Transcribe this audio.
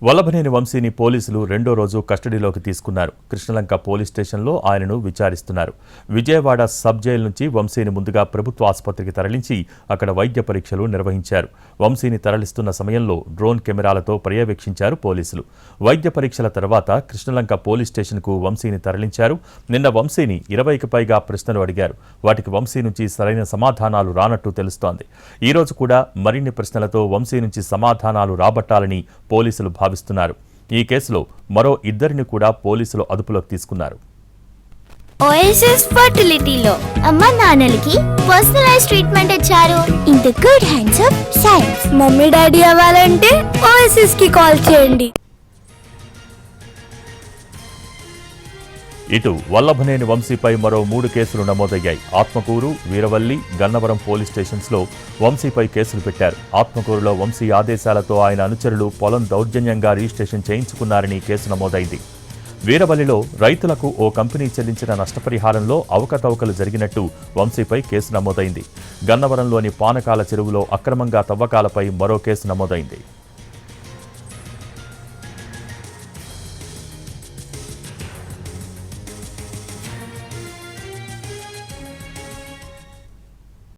వల్లభనేని వంశీని పోలీసులు రెండో రోజు కస్టడీలోకి తీసుకున్నారు. కృష్ణలంక పోలీస్ స్టేషన్లో ఆయనను విచారిస్తున్నారు. విజయవాడ సబ్ జైలు నుంచి వంశీని ముందుగా ప్రభుత్వ ఆసుపత్రికి తరలించి అక్కడ వైద్య పరీక్షలు నిర్వహించారు. వంశీని తరలిస్తున్న సమయంలో డ్రోన్ కెమెరాలతో పర్యవేక్షించారు పోలీసులు. వైద్య పరీక్షల తర్వాత కృష్ణలంక పోలీస్ స్టేషన్కు వంశీని తరలించారు. నిన్న వంశీని 20కి పైగా ప్రశ్నలు అడిగారు. వాటికి వంశీ నుంచి సరైన సమాధానాలు రానట్టు తెలుస్తోంది. ఈ రోజు కూడా మరిన్ని ప్రశ్నలతో వంశీ నుంచి సమాధానాలు రాబట్టాలని పోలీసులు భావిస్తున్నారు. ఈ కేసులో మరో ఇద్దరిని కూడా పోలీసులు అదుపులోకి తీసుకున్నారు. ఓఎస్ఎస్ ఫర్టిలిటీలో అమ్మ నాన్నలకి పర్సనలైజ్ ట్రీట్మెంట్ ఇచ్చారు. In the good hands of science. Mummy daddy అవ్వాలంటే ఓఎస్ఎస్ కి కాల్ చేయండి. ఇటు వల్లభనేని వంశీపై మరో 3 కేసులు నమోదయ్యాయి. ఆత్మకూరు, వీరవల్లి, గన్నవరం పోలీస్ స్టేషన్స్లో వంశీపై కేసులు పెట్టారు. ఆత్మకూరులో వంశీ ఆదేశాలతో ఆయన అనుచరులు పొలం దౌర్జన్యంగా రిజిస్ట్రేషన్ చేయించుకున్నారని కేసు నమోదైంది. వీరవల్లిలో రైతులకు ఓ కంపెనీ చెల్లించిన నష్టపరిహారంలో అవకతవకలు జరిగినట్టు వంశీపై కేసు నమోదైంది. గన్నవరంలోని పానకాల చెరువులో అక్రమంగా తవ్వకాలపై మరో కేసు నమోదైంది.